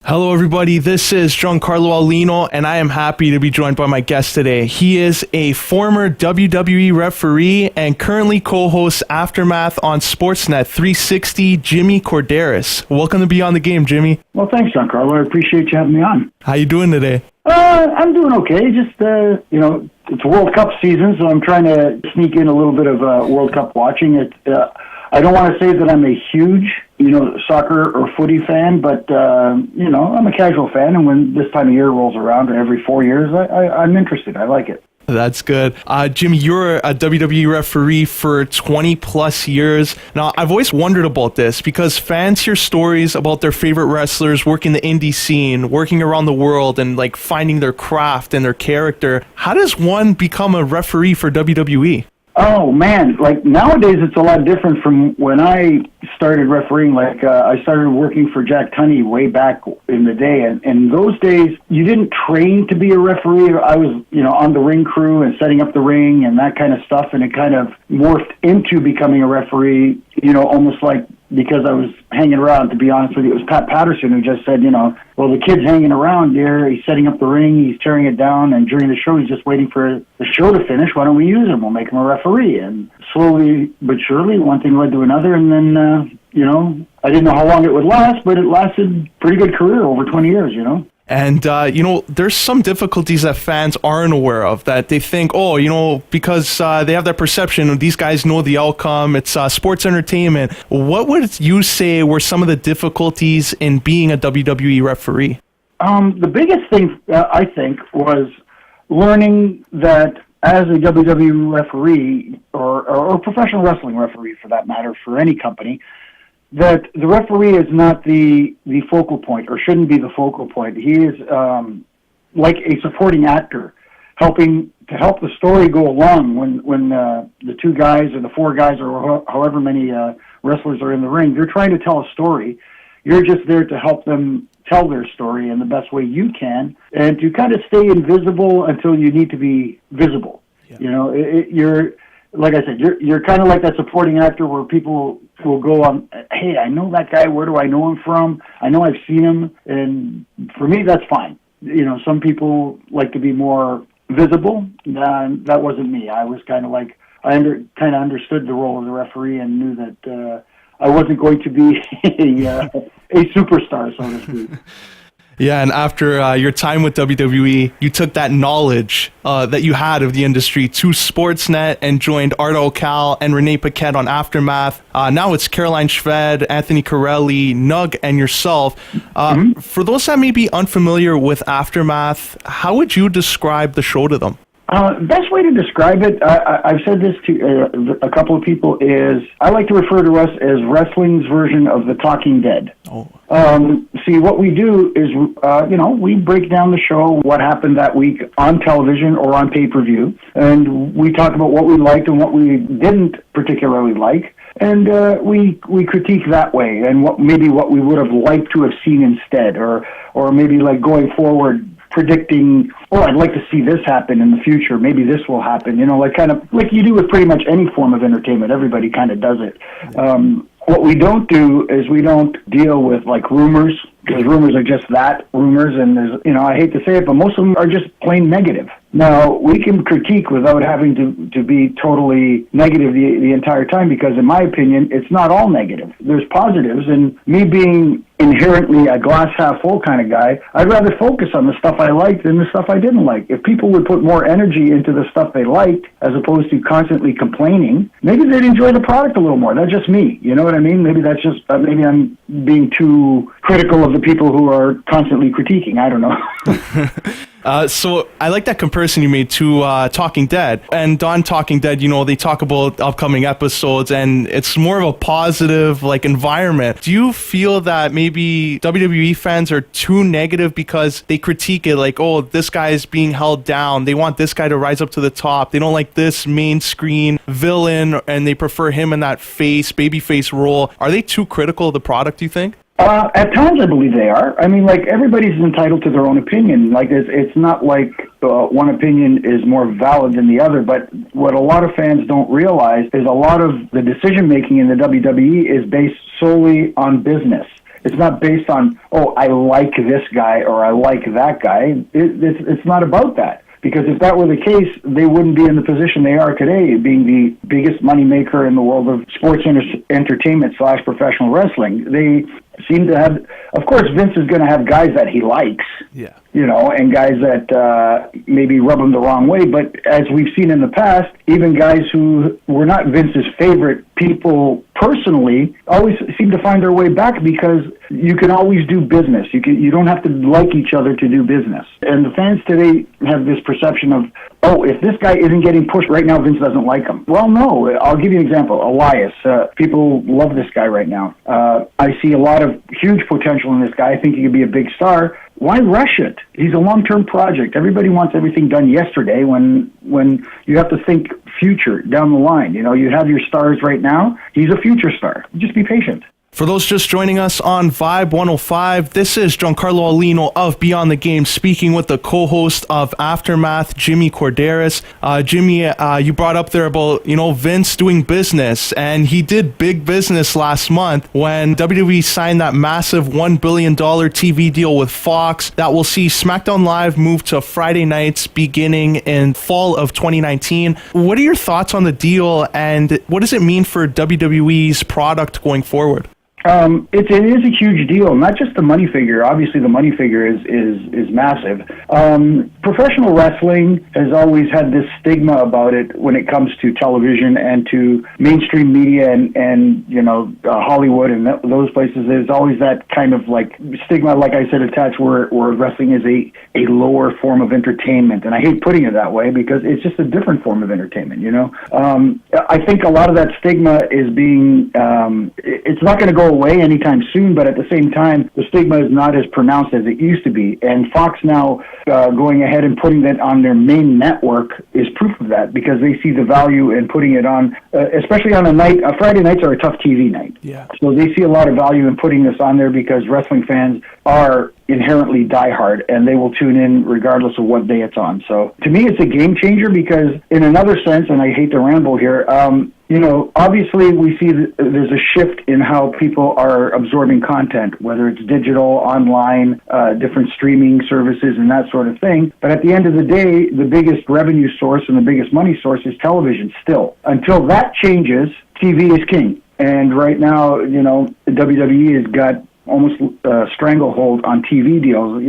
Hello, everybody. This is Giancarlo Aulino, and I am happy to be joined by my guest today. He is a former WWE referee and currently co-hosts Aftermath on Sportsnet 360, Jimmy Korderas. Welcome to Beyond the Game, Jimmy. Well, thanks, Giancarlo. I appreciate you having me on. How you doing today? I'm doing okay. Just, it's World Cup season, so I'm trying to sneak in a little bit of World Cup watching. I don't want to say that I'm a huge, soccer or footy fan, but, I'm a casual fan, and when this time of year rolls around, or every 4 years, I'm interested. I like it. That's good. Jimmy, you're a WWE referee for 20 plus years. Now, I've always wondered about this because fans hear stories about their favorite wrestlers working the indie scene, working around the world, and like finding their craft and their character. How does one become a referee for WWE? Oh, man. Like, nowadays, it's a lot different from when I started refereeing. Like, I started working for Jack Tunney way back in the day. And in those days, you didn't train to be a referee. I was, on the ring crew and setting up the ring and that kind of stuff. And it kind of morphed into becoming a referee, almost like because I was hanging around. To be honest with you, it was Pat Patterson who just said, well, the kid's hanging around there. He's setting up the ring. He's tearing it down. And during the show, he's just waiting for the show to finish. Why don't we use him? We'll make him a referee. And slowly but surely, one thing led to another. And then, I didn't know how long it would last, but it lasted pretty good career over 20 years, And, there's some difficulties that fans aren't aware of that they think, because they have that perception, these guys know the outcome, it's sports entertainment. What would you say were some of the difficulties in being a WWE referee? The biggest thing, I think, was learning that as a WWE referee, or professional wrestling referee for that matter, for any company, that the referee is not the focal point, or shouldn't be the focal point. He is like a supporting actor, helping to help the story go along when the two guys or the four guys or however many wrestlers are in the ring. They're trying to tell a story. You're just there to help them tell their story in the best way you can, and to kind of stay invisible until you need to be visible. Yeah. You're, like I said, you're kind of like that supporting actor where people will go on, hey, I know that guy, where do I know him from? I know I've seen him, and for me, that's fine. Some people like to be more visible. That wasn't me. I was kind of like, I kind of understood the role of the referee and knew that I wasn't going to be a superstar, so to speak. Yeah, and after your time with WWE, you took that knowledge that you had of the industry to Sportsnet and joined Art O'Cal and Renee Paquette on Aftermath. Now it's Caroline Shved, Anthony Corelli, Nug, and yourself. For those that may be unfamiliar with Aftermath, how would you describe the show to them? Best way to describe it, I've said this to a couple of people, is I like to refer to us as wrestling's version of the Talking Dead. Oh. See, what we do is, we break down the show, what happened that week on television or on pay-per-view, and we talk about what we liked and what we didn't particularly like, and we critique that way, and what we would have liked to have seen instead, or maybe like going forward, predicting, I'd like to see this happen in the future. Maybe this will happen, kind of like you do with pretty much any form of entertainment. Everybody kind of does it. What we don't do is we don't deal with like rumors, because rumors are just that, rumors, and there's, I hate to say it, but most of them are just plain negative. Now, we can critique without having to be totally negative the entire time, because in my opinion, it's not all negative. There's positives, and me being inherently a glass half full kind of guy, I'd rather focus on the stuff I liked than the stuff I didn't like. If people would put more energy into the stuff they liked, as opposed to constantly complaining, maybe they'd enjoy the product a little more. That's just me. You know what I mean? Maybe that's just, maybe I'm being too critical of the people who are constantly critiquing. I don't know. So I like that comparison you made to Talking Dead. And on Talking Dead, they talk about upcoming episodes, and it's more of a positive environment. Do you feel that maybe WWE fans are too negative because they critique it like, oh, this guy is being held down. They want this guy to rise up to the top. They don't like this main screen villain, and they prefer him in that babyface role. Are they too critical of the product, do you think? At times, I believe they are. I mean, everybody's entitled to their own opinion. It's not like one opinion is more valid than the other, but what a lot of fans don't realize is a lot of the decision-making in the WWE is based solely on business. It's not based on, oh, I like this guy or I like that guy. It's not about that. Because if that were the case, they wouldn't be in the position they are today, being the biggest moneymaker in the world of sports entertainment / professional wrestling. They seem to have, of course, Vince is going to have guys that he likes, and guys that maybe rub him the wrong way. But as we've seen in the past, even guys who were not Vince's favorite people personally always seem to find their way back, because you can always do business. You don't have to like each other to do business. And the fans today have this perception of, oh, if this guy isn't getting pushed right now, Vince doesn't like him. Well, no. I'll give you an example. Elias. People love this guy right now. I see a lot of huge potential in this guy. I think he could be a big star. Why rush it? He's a long-term project. Everybody wants everything done yesterday when you have to think future down the line. You have your stars right now. He's a future star. Just be patient. For those just joining us on Vibe 105, this is Giancarlo Aulino of Beyond the Game speaking with the co-host of Aftermath, Jimmy Korderas. Jimmy, you brought up there about, Vince doing business, and he did big business last month when WWE signed that massive $1 billion TV deal with Fox that will see Smackdown Live move to Friday nights beginning in fall of 2019. What are your thoughts on the deal, and what does it mean for WWE's product going forward? It is a huge deal, not just the money figure. Obviously, the money figure is massive. Professional wrestling has always had this stigma about it when it comes to television and to mainstream media and Hollywood and those places. There's always that kind of like stigma, like I said, attached where wrestling is a lower form of entertainment. And I hate putting it that way because it's just a different form of entertainment, I think a lot of that stigma is being, it's not going to go away anytime soon, but at the same time, the stigma is not as pronounced as it used to be. And Fox now going ahead and putting that on their main network is proof of that, because they see the value in putting it on, especially on a night. Friday nights are a tough TV night. Yeah. So they see a lot of value in putting this on there because wrestling fans are inherently diehard, and they will tune in regardless of what day it's on. So to me, it's a game changer because in another sense, and I hate to ramble here, obviously we see there's a shift in how people are absorbing content, whether it's digital, online, different streaming services and that sort of thing. But at the end of the day, the biggest revenue source and the biggest money source is television still. Until that changes, TV is king. And right now, the WWE has got almost stranglehold on TV deals,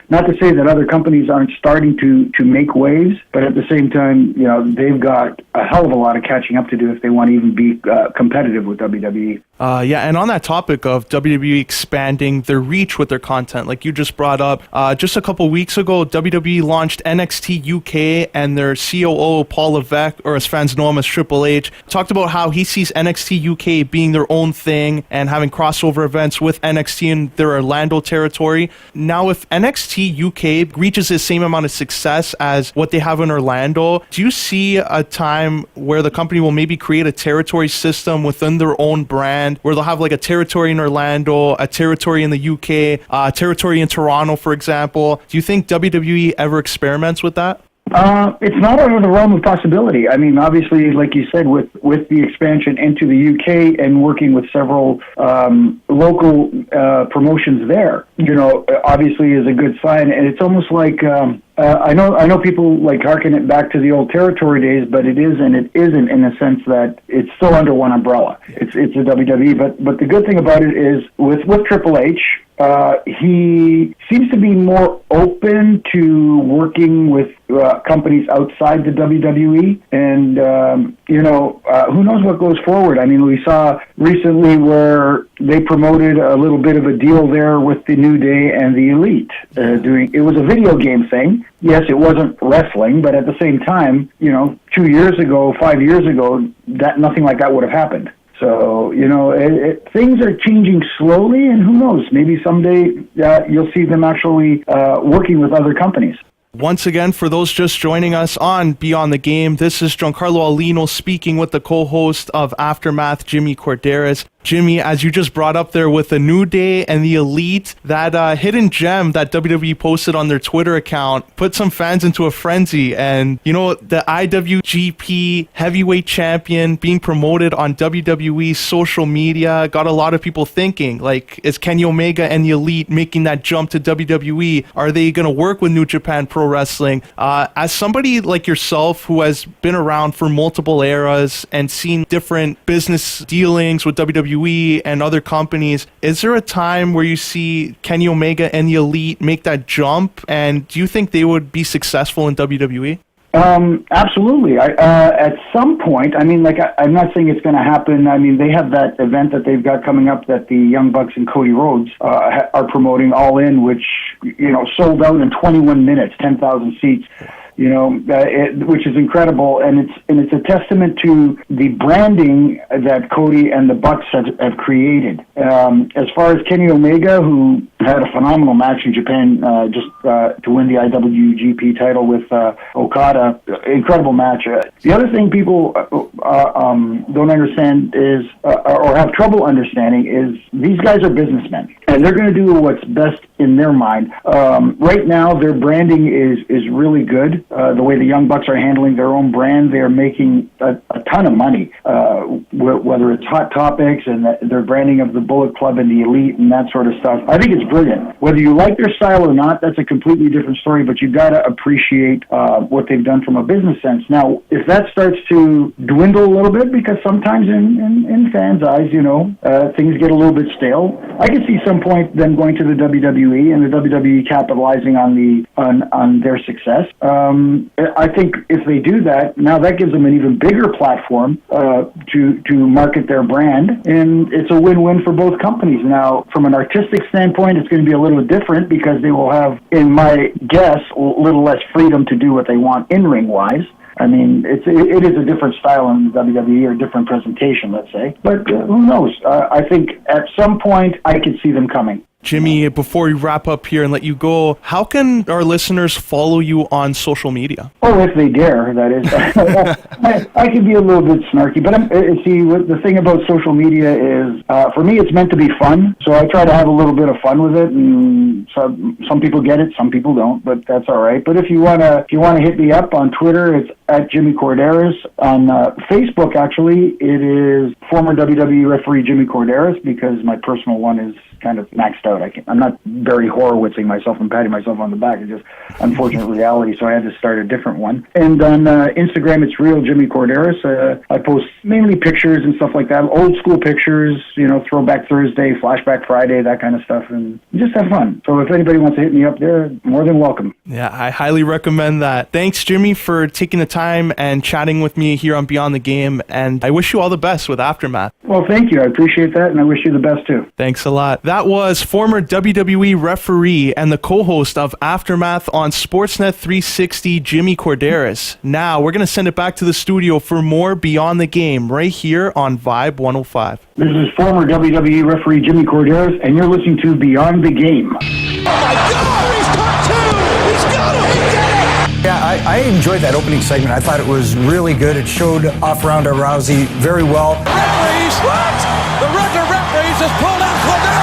Not to say that other companies aren't starting to make waves, but at the same time, they've got a hell of a lot of catching up to do if they want to even be competitive with WWE. And on that topic of WWE expanding their reach with their content, like you just brought up, just a couple weeks ago, WWE launched NXT UK, and their COO, Paul Levesque, or as fans know him as Triple H, talked about how he sees NXT UK being their own thing and having crossover events with NXT in their Orlando territory. Now, if NXT UK reaches the same amount of success as what they have in Orlando, do you see a time where the company will maybe create a territory system within their own brand, where they'll have like a territory in Orlando, a territory in the UK, a territory in Toronto, for example? Do you think WWE ever experiments with that? It's not out of the realm of possibility. I mean, obviously, like you said, with the expansion into the UK and working with several local promotions there, obviously is a good sign. And it's almost like I know people like harken it back to the old territory days, but it is and it isn't, in the sense that it's still under one umbrella. It's a WWE, but the good thing about it is with Triple H. He seems to be more open to working with companies outside the WWE, and who knows what goes forward. I mean, we saw recently where they promoted a little bit of a deal there with the New Day and the Elite. It was a video game thing. Yes, it wasn't wrestling, but at the same time, 2 years ago, 5 years ago, that nothing like that would have happened. So, things are changing slowly, and who knows, maybe someday you'll see them actually working with other companies. Once again, for those just joining us on Beyond the Game, this is Giancarlo Aulino speaking with the co-host of Aftermath, Jimmy Korderas. Jimmy, as you just brought up there with the New Day and the Elite, that hidden gem that WWE posted on their Twitter account put some fans into a frenzy. And, you know, the IWGP heavyweight champion being promoted on WWE's social media got a lot of people thinking, like, is Kenny Omega and the Elite making that jump to WWE? Are they going to work with New Japan Pro Wrestling? As somebody like yourself who has been around for multiple eras and seen different business dealings with WWE and other companies, is there a time where you see Kenny Omega and the Elite make that jump? And do you think they would be successful in WWE? Absolutely. At some point, I mean, like, I'm not saying it's going to happen. I mean, they have that event that they've got coming up that the Young Bucks and Cody Rhodes are promoting, All In, which, you know, sold out in 21 minutes, 10,000 seats. You know, which is incredible, and it's a testament to the branding that Cody and the Bucks have created. As far as Kenny Omega, who had a phenomenal match in Japan just to win the IWGP title with Okada, incredible match. The other thing people don't understand is, or have trouble understanding, is these guys are businessmen, and they're going to do what's best in their mind. Right now, their branding is really good. The way the Young Bucks are handling their own brand, they're making a ton of money, whether it's Hot Topics and their branding of the Bullet Club and the Elite and that sort of stuff. I think it's brilliant. Whether you like their style or not, that's a completely different story, but you've got to appreciate what they've done from a business sense. Now, if that starts to dwindle a little bit, because sometimes in fans' eyes, you know, things get a little bit stale, I can see some point them going to the WWE and the WWE capitalizing on their success. I think if they do that, now that gives them an even bigger platform to market their brand, and it's a win-win for both companies. Now, from an artistic standpoint, it's going to be a little different because they will have, in my guess, a little less freedom to do what they want in-ring wise. I mean, it is a different style in WWE, or a different presentation, let's say. But who knows? I think at some point I could see them coming. Jimmy, before we wrap up here and let you go, how can our listeners follow you on social media? Oh, if they dare, that is. I can be a little bit snarky, but see, the thing about social media is, for me, it's meant to be fun. So I try to have a little bit of fun with it, and some people get it, some people don't, but that's all right. But if you wanna hit me up on Twitter, it's at Jimmy Korderas. On Facebook, actually, it is former WWE referee Jimmy Korderas, because my personal one is kind of maxed out. I'm not Barry Horowitzing myself and patting myself on the back. It's just unfortunate reality, so I had to start a different one. And on Instagram, it's real Jimmy Korderas. I post mainly pictures and stuff like that, old school pictures, you know, Throwback Thursday, Flashback Friday, that kind of stuff, and just have fun. So if anybody wants to hit me up there, more than welcome. Yeah, I highly recommend that. Thanks, Jimmy, for taking the time and chatting with me here on Beyond the Game, and I wish you all the best with Aftermath. Well, thank you. I appreciate that, and I wish you the best, too. Thanks a lot. That was former WWE referee and the co-host of Aftermath on Sportsnet 360, Jimmy Korderas. Now, we're going to send it back to the studio for more Beyond the Game right here on Vibe 105. This is former WWE referee Jimmy Korderas, and you're listening to Beyond the Game. Oh my God! He's caught two! He's got him! He did it! Yeah, I enjoyed that opening segment. I thought it was really good. It showed off Ronda Rousey very well. Referees! What? The referees has pulled out Korderas!